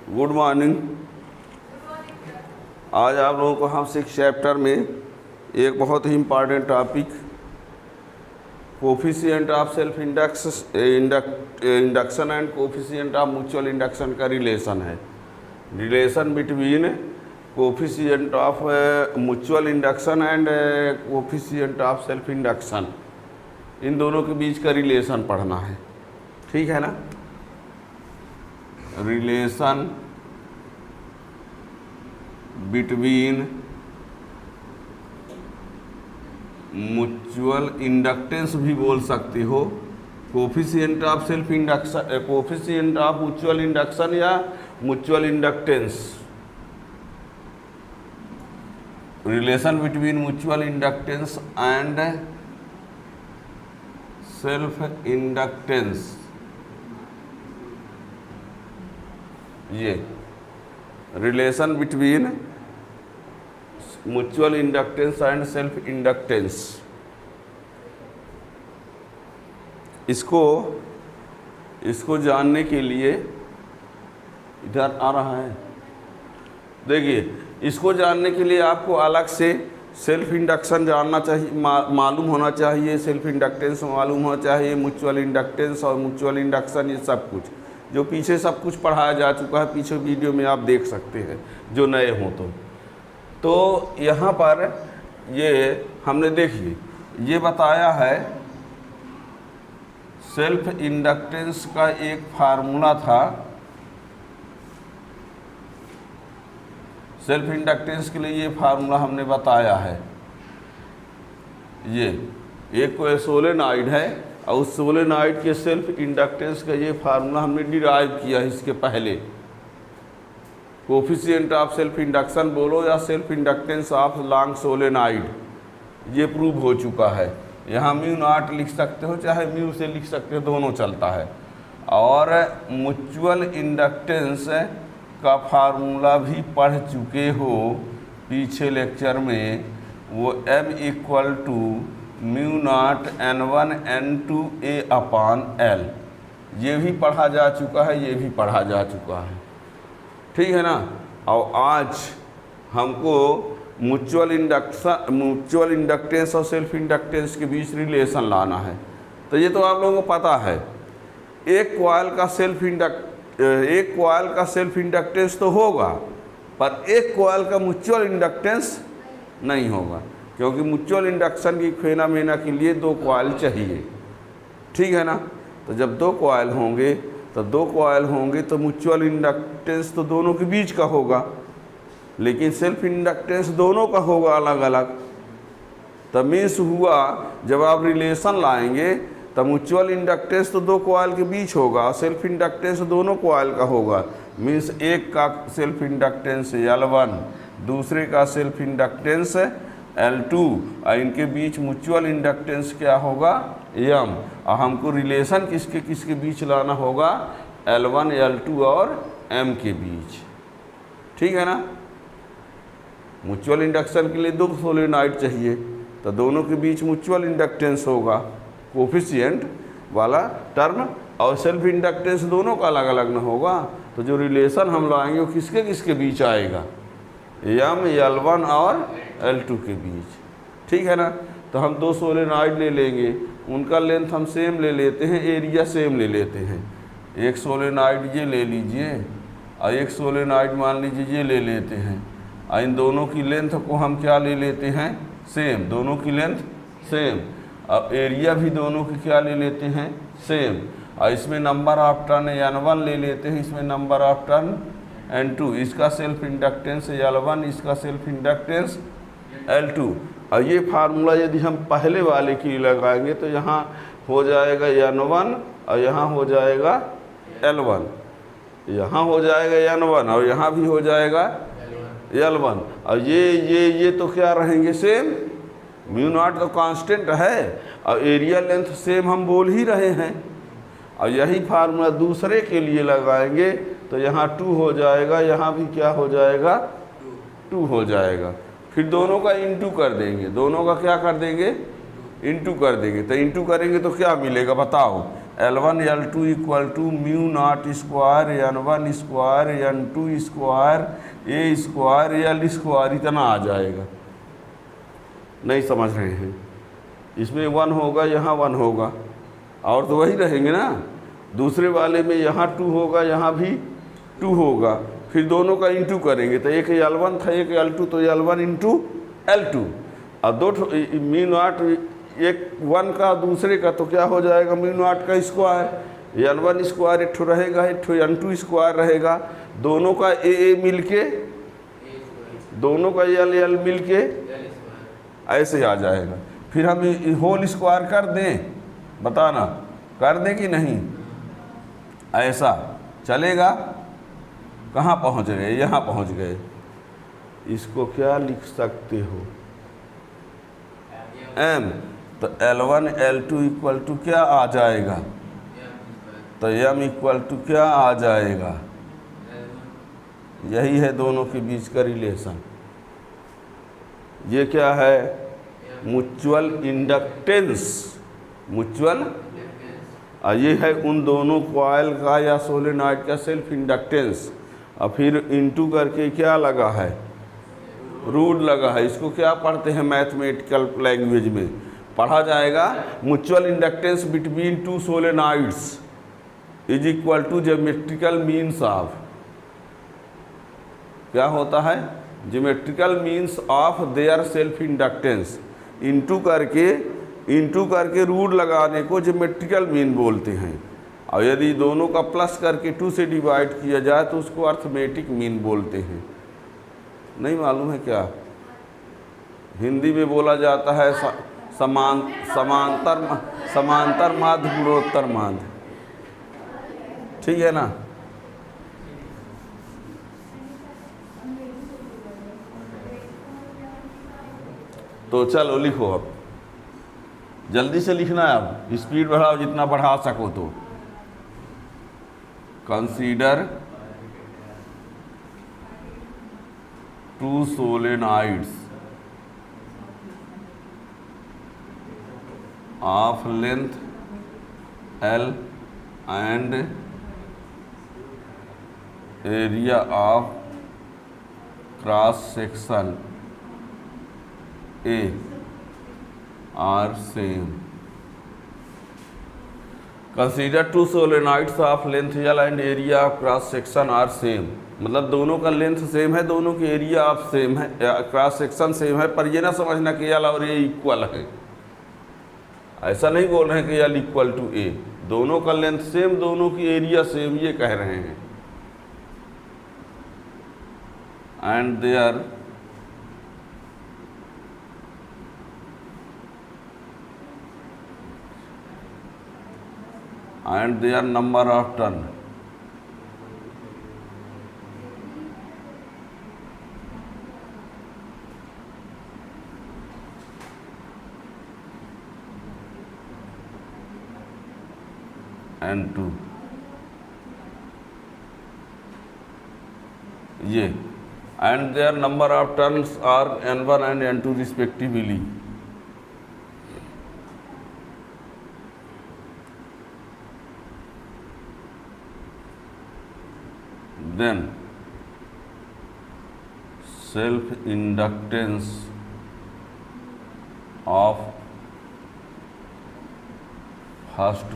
Good morning. आज आप लोगों को हम 6 चैप्टर में एक बहुत ही important topic coefficient of self induction and coefficient of mutual induction का रिलेशन है। Relation between coefficient of mutual induction and coefficient of self induction, इन दोनों के बीच का रिलेशन पढ़ना है। ठीक है ना। रिलेशन बिटवीन म्यूचुअल इंडक्टेंस भी बोल सकते हो, coefficient of self induction, coefficient of mutual induction या mutual inductance. Relation between mutual inductance and self inductance, ये relation between mutual inductance and self inductance, इसको जानने के लिए इधर आ रहा है। देखिए, इसको जानने के लिए आपको अलग से सेल्फ इंडक्शन जानना चाहिए, मालूम होना चाहिए, सेल्फ इंडक्टेंस मालूम होना चाहिए, म्यूचुअल इंडक्टेंस और म्यूचुअल इंडक्शन, ये सब कुछ जो पीछे सब कुछ पढ़ाया जा चुका है, पीछे वीडियो में आप देख सकते हैं जो नए हों तो यहाँ पर ये हमने देखिए ये बताया है सेल्फ इंडक्टेंस का एक फार्मूला था। सेल्फ इंडक्टेंस के लिए ये फार्मूला हमने बताया है। ये एक कोई सोलेनॉइड है और उस सोलेनॉइड के सेल्फ इंडक्टेंस का ये फार्मूला हमने डिराइव किया है इसके पहले। कोफिशिएंट ऑफ सेल्फ इंडक्शन बोलो या self inductance of long solenoid, ये प्रूव हो चुका है। यहाँ म्यू नॉट लिख सकते हो, चाहे म्यू से लिख सकते हो, दोनों चलता है। और म्यूचुअल इंडक्टेंस का फार्मूला भी पढ़ चुके हो पीछे लेक्चर में, वो M equal to mu not N1 N2 A/L, ये भी पढ़ा जा चुका है, ये भी पढ़ा जा चुका है। ठीक है ना। और आज हमको म्यूचुअल इंडक्टेंस और सेल्फ इंडक्टेंस के बीच रिलेशन लाना है। तो ये तो आप लोगों को पता है, एक कॉइल का सेल्फ इंडक्टेंस तो होगा, पर एक कॉइल का म्यूचुअल इंडक्टेंस नहीं होगा, क्योंकि म्यूचुअल इंडक्शन की फेनामेना के लिए 2 कॉइल चाहिए। ठीक है ना। तो जब 2 कॉइल होंगे तो म्यूचुअल इंडक्टेंस तो दोनों के बीच का होगा, लेकिन सेल्फ इंडक्टेंस दोनों का होगा अलग अलग। तब मीन्स हुआ जब आप रिलेशन लाएंगे तब म्यूचुअल इंडक्टेंस तो 2 कॉइल के बीच होगा, सेल्फ इंडक्टेंस दोनों कॉइल का होगा। मीन्स एक का सेल्फ इंडक्टेंस L1, दूसरे का सेल्फ इंडक्टेंस L2, और इनके बीच म्यूचुअल इंडक्टेंस क्या होगा, M। और हमको रिलेशन किसके किसके बीच लाना होगा, L1 L2 और M के बीच। ठीक है ना। म्यूचुअल इंडक्शन के लिए 2 सोलेनॉइड चाहिए, तो दोनों के बीच म्यूचुअल इंडक्टेंस होगा, कोफिशिएंट वाला टर्म, और सेल्फ इंडक्टेंस दोनों का अलग अलग न होगा। तो जो रिलेशन हम लाएंगे वो किसके किसके बीच आएगा, M L1 और L2 के बीच। ठीक है ना। तो हम 2 सोलेनॉइड ले लेंगे, उनका लेंथ हम सेम ले लेते हैं, एरिया सेम ले लेते हैं। एक सोलेनॉइड ये ले लीजिए और एक सोलेनॉइड मान लीजिए ये ले लेते हैं, और इन दोनों की लेंथ को हम क्या ले लेते हैं, सेम, दोनों की लेंथ सेम। अब एरिया भी दोनों की क्या ले लेते हैं, सेम। और इसमें नंबर ऑफ टर्न N1 ले लेते हैं, इसमें नंबर ऑफ टर्न N2, इसका सेल्फ इंडक्टेंस L1, इसका सेल्फ इंडक्टेंस L2। और ये फार्मूला यदि हम पहले वाले की लगाएंगे तो यहाँ हो जाएगा N1 और यहाँ हो जाएगा L1, यहाँ हो जाएगा N1 और यहाँ भी हो जाएगा L1। और ये तो क्या रहेंगे, सेम। म्यू नॉट तो कांस्टेंट है और एरिया लेंथ सेम हम बोल ही रहे हैं। और यही फार्मूला दूसरे के लिए लगाएंगे तो यहाँ 2 हो जाएगा, यहाँ भी क्या हो जाएगा, 2 हो जाएगा। फिर दोनों का इंटू कर देंगे, दोनों का क्या कर देंगे, इंटू कर देंगे। तो इंटू करेंगे तो क्या मिलेगा बताओ, L1 L2 equal to mu not square N1 square N2 square A square L square इतना आ जाएगा। नहीं समझ रहे हैं? इसमें 1 होगा, यहाँ 1 होगा, और तो वही रहेंगे ना। दूसरे वाले में यहाँ 2 होगा, यहाँ भी 2 होगा, फिर दोनों का इंटू करेंगे तो एक L1 था एक L2, तो L1 इंटू L2, और दो म्यू नॉट एक 1 का दूसरे का, तो क्या हो जाएगा म्यू नॉट का स्क्वायर N1 स्क्वायर एक ठो रहेगा, एक ठो N2 स्क्वायर रहेगा, दोनों का ए मिल के, दोनों का L मिल के ऐसे आ जाएगा। फिर हम होल स्क्वायर कर दें, बताना कर दें कि नहीं? ऐसा चलेगा? कहाँ पहुँच गए? यहाँ पहुँच गए। इसको क्या लिख सकते हो? m, तो L1 L2 इक्वल टू क्या आ जाएगा? तो m इक्वल टू क्या आ जाएगा? यही है दोनों के बीच का रिलेशन। ये क्या है? Mutual inductance. म्यूचुअल, ये है उन दोनों कॉइल का या सोलेनॉइड का सेल्फ इंडक्टेंस। और फिर इंटू करके क्या लगा है? रूट लगा है। इसको क्या पढ़ते हैं मैथमेटिकल लैंग्वेज में? पढ़ा जाएगा mutual inductance between two solenoids is equal to geometrical means of, क्या होता है? Geometrical means of their self inductance. Into करके रूट लगाने को ज्योमेट्रिकल मीन बोलते हैं, और यदि दोनों का प्लस करके 2 से डिवाइड किया जाए तो उसको अर्थमेटिक मीन बोलते हैं। नहीं मालूम है क्या? हिंदी में बोला जाता है समांतर माध्य गुणोत्तर माध्य, ठीक है ना? तो चलो लिखो, अब जल्दी से लिखना है। अब स्पीड बढ़ाओ जितना बढ़ा सको। तो consider 2 solenoids of length L and area of cross section A are same. Consider 2 solenoids of length L and area of cross section are same. मतलब दोनों का लेंथ सेम है, दोनों की एरिया ऑफ सेम है, क्रॉस सेक्शन सेम है, पर ये ना समझना कि L और A इक्वल है। ऐसा नहीं बोल रहे हैं कि L इक्वल टू A। दोनों का लेंथ सेम, दोनों की एरिया सेम, ये कह रहे हैं। And their number of turn N2, ये and their number of turns are N1 and N2 respectively. Then self inductance of first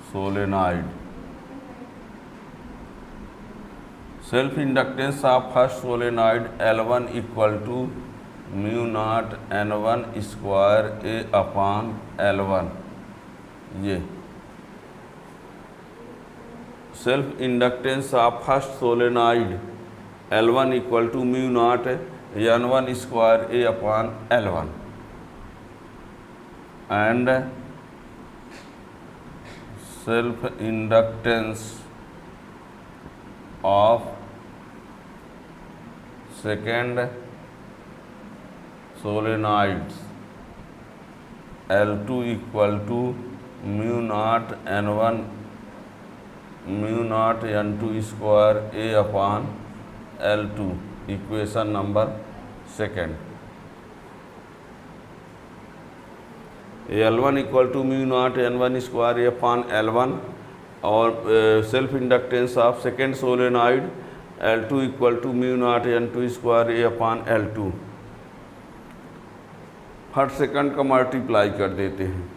solenoid, self inductance of first solenoid L1 equal to mu not N1 square A upon L1। ये self inductance of first solenoid L1 equal to mu not N1 square A upon L1 and self inductance of second solenoids L2 equal to mu not N2 square A upon L2, equation number second. L1 equal to mu not N1 square A upon L1 और self inductance of second solenoid L2 equal to mu not N2 square A upon L2। हर second का multiply कर देते हैं।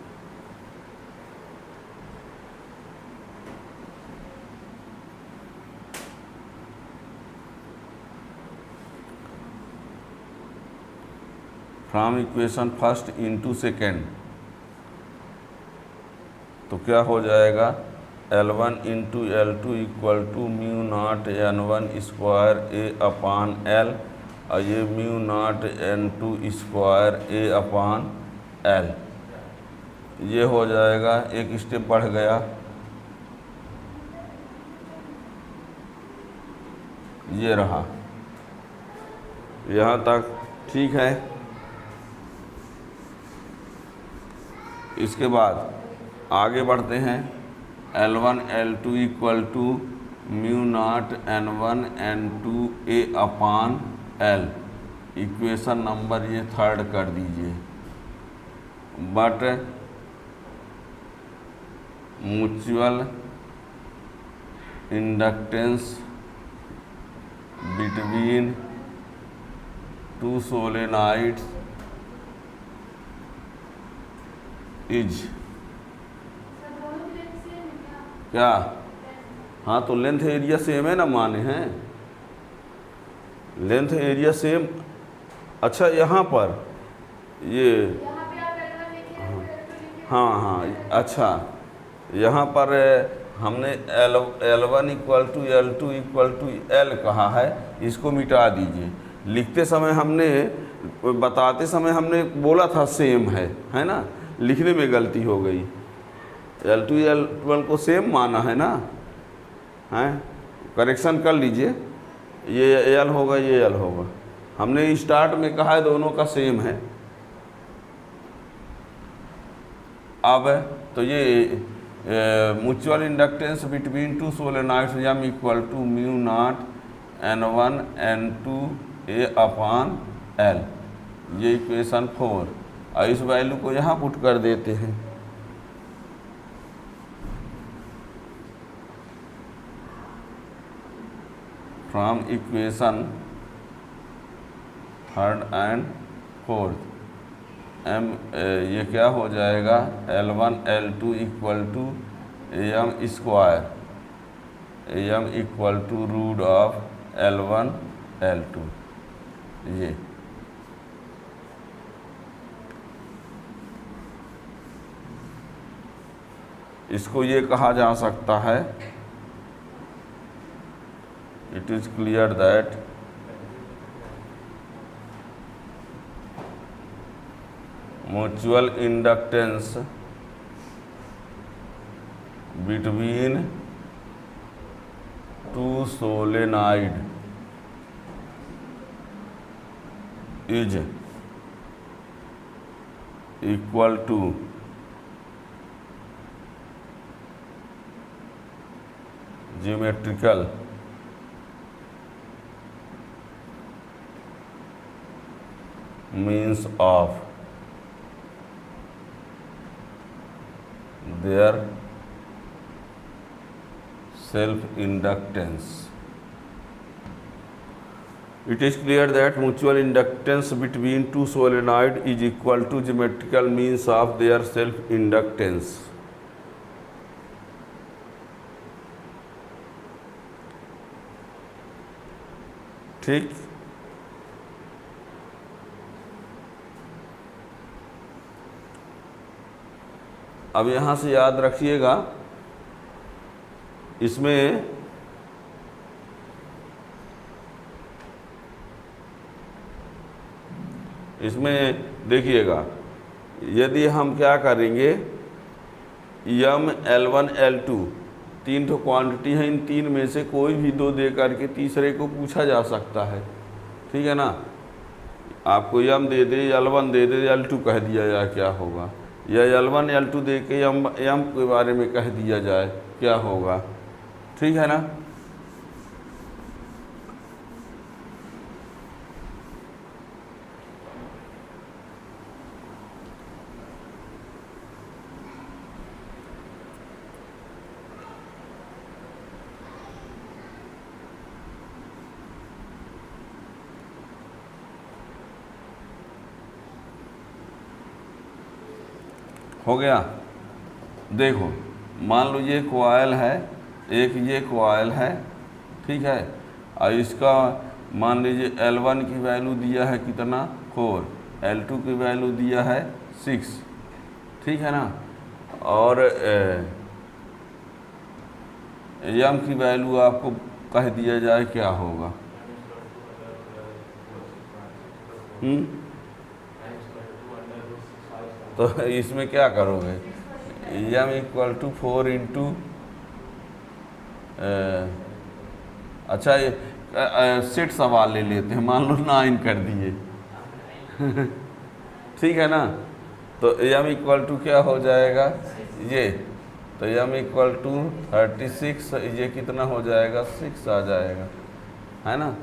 From equation first into second, तो क्या हो जाएगा L1 into L2 equal to mu not N1 square A upon L और ये mu not N2 square A upon L। ये हो जाएगा, एक स्टेप बढ़ गया, ये रहा, यहाँ तक ठीक है। इसके बाद आगे बढ़ते हैं। L1 L2 equal to mu not N1 N2 A upon L, equation number ये थर्ड कर दीजिए। But mutual inductance between two solenoids is क्या? हाँ, तो लेंथ एरिया सेम है ना, माने हैं लेंथ एरिया सेम। अच्छा, यहाँ पर ये हाँ, अच्छा, यहाँ पर हमने L1 equal to L2 equal to L कहा है, इसको मिटा दीजिए। लिखते समय हमने, बताते समय हमने बोला था सेम है ना, लिखने में गलती हो गई। L2 L1 को सेम माना है ना, हैं, करेक्शन कर लीजिए। ये L होगा, ये L होगा। हमने स्टार्ट में कहा है दोनों का सेम है। अब तो ये mutual inductance between two solenoids M equal to mu not N1 N2 A upon L, ये इक्वेशन 4। और इस वैल्यू को यहाँ पुट कर देते हैं। From equation third and fourth ये क्या हो जाएगा, L1 L2 equal to M square, M equal to root of L1 L2। ये इसको ये कहा जा सकता है, it is clear that mutual inductance between two solenoid is equal to geometrical means of their self-inductance. It is clear that mutual inductance between two solenoid is equal to geometrical means of their self-inductance. ठीक, अब यहाँ से याद रखिएगा, इसमें देखिएगा, यदि हम क्या करेंगे, M L1 L2 तीन तो क्वांटिटी है, इन तीन में से कोई भी दो दे करके तीसरे को पूछा जा सकता है। ठीक है ना, आपको M दे दे, L1 दे दे, L2 कह दिया जाए क्या होगा, या L1 L2 दे के M के बारे में कह दिया जाए क्या होगा। ठीक है ना, हो गया। देखो मान लो ये कॉइल है, एक ये कॉइल है, ठीक है, और इसका मान लीजिए L1 की वैल्यू दिया है कितना 4, L2 की वैल्यू दिया है 6, ठीक है ना, और M की वैल्यू आपको कह दिया जाए क्या होगा। तो इसमें क्या करोगे, M इक्वल टू 4 इंटू, अच्छा सेट सवाल ले लेते हैं, मान लो 9 कर दिए ठीक है ना, तो M इक्वल टू क्या हो जाएगा ये, तो M इक्वल टू 36, ये कितना हो जाएगा 6 आ जाएगा, है ना।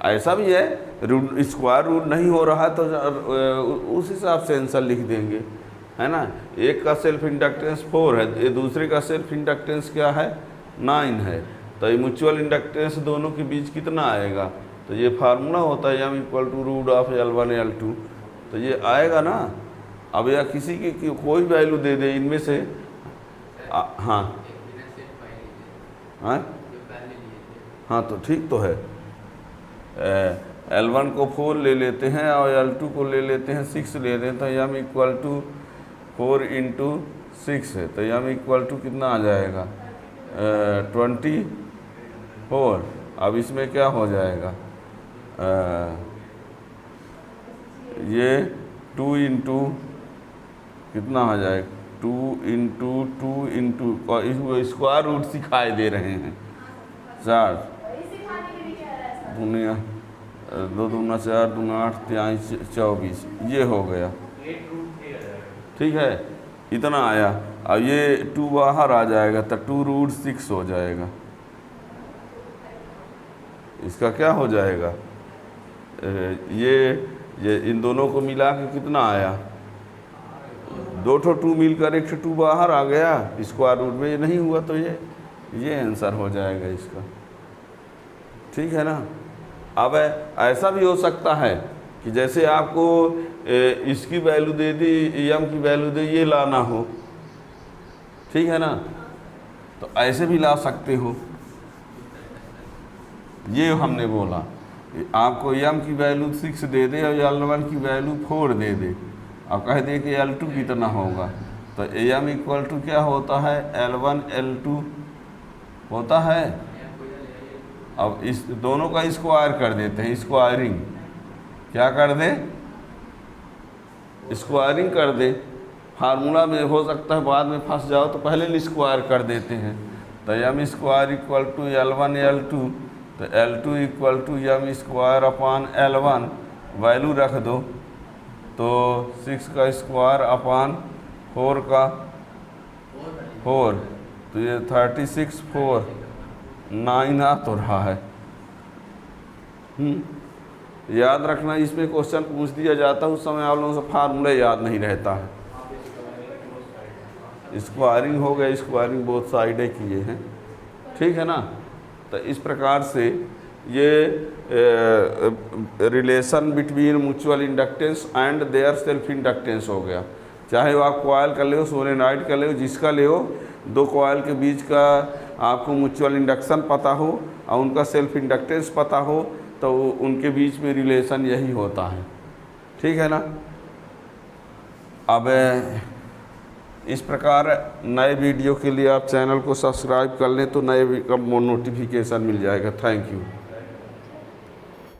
ऐसा भी है रूट स्क्वायर रूट नहीं हो रहा है तो उस हिसाब से आंसर लिख देंगे, है ना। एक का सेल्फ इंडक्टेंस 4 है, ये दूसरे का सेल्फ इंडक्टेंस क्या है 9 है, तो ये म्यूचुअल इंडक्टेंस दोनों के बीच कितना आएगा, तो ये फार्मूला होता है M equal to root of L1 L2, तो ये आएगा ना। अब या किसी की कोई वैल्यू दे दे इनमें से, हाँ हाँ तो ठीक तो है, L1 को 4 ले लेते हैं और L2 को ले लेते हैं 6 ले लेते हैं, तो M इक्वल टू 4 इंटू 6 है, तो M इक्वल टू कितना आ जाएगा 24। अब इसमें क्या हो जाएगा, ये 2 इंटू कितना हो जाएगा 2 इंटू 2 इंटू स्क्वायर रूट सिखाए दे रहे हैं 4 दुनिया 2 दूना 4 दूना 8 23 24, ये हो गया, ठीक है, इतना आया। अब ये 2 बाहर आ जाएगा तो 2 रूट 6 हो जाएगा, इसका क्या हो जाएगा, ये इन दोनों को मिला के कितना आया, 2 2 मिलकर 1 2 बाहर आ गया, स्क्वायर रूट में ये नहीं हुआ, तो ये आंसर हो जाएगा इसका, ठीक है ना। अब ऐसा भी हो सकता है कि जैसे आपको इसकी वैल्यू दे दी, M की वैल्यू दे, ये लाना हो, ठीक है ना, तो ऐसे भी ला सकते हो। ये हमने बोला आपको M की वैल्यू 6 दे दे और L1 की वैल्यू 4 दे दे, अब कह दे कि L2 कितना होगा, तो M इक्वल टू क्या होता है L1 L2 होता है। अब इस दोनों का स्क्वायर कर देते हैं, स्क्वायरिंग, क्या कर दे स्क्वायरिंग कर दे, फार्मूला में हो सकता है बाद में फंस जाओ तो पहले स्क्वायर कर देते हैं, तो M square equal to L1 L2, तो L2 equal to M square upon L1, value रख दो, तो 6 का स्क्वायर अपान 4 का 4, तो ये 36 4 9 आ तो रहा है। याद रखना, इसमें क्वेश्चन पूछ दिया जाता है उस समय आप लोगों से फार्मूला याद नहीं रहता है। स्क्वायरिंग हो गया, स्क्वायरिंग बोथ साइडें किए हैं, ठीक है ना। तो इस प्रकार से ये relation between mutual inductance and there self inductance हो गया। चाहे वो आप कॉइल का ले हो, सोलेनॉइड का ले हो, जिसका ले हो, दो कॉइल के बीच का आपको म्यूचुअल इंडक्शन पता हो और उनका सेल्फ इंडक्टेंस पता हो, तो उनके बीच में रिलेशन यही होता है, ठीक है ना। अब इस प्रकार नए वीडियो के लिए आप चैनल को सब्सक्राइब कर लें तो नए का नोटिफिकेशन मिल जाएगा। Thank you.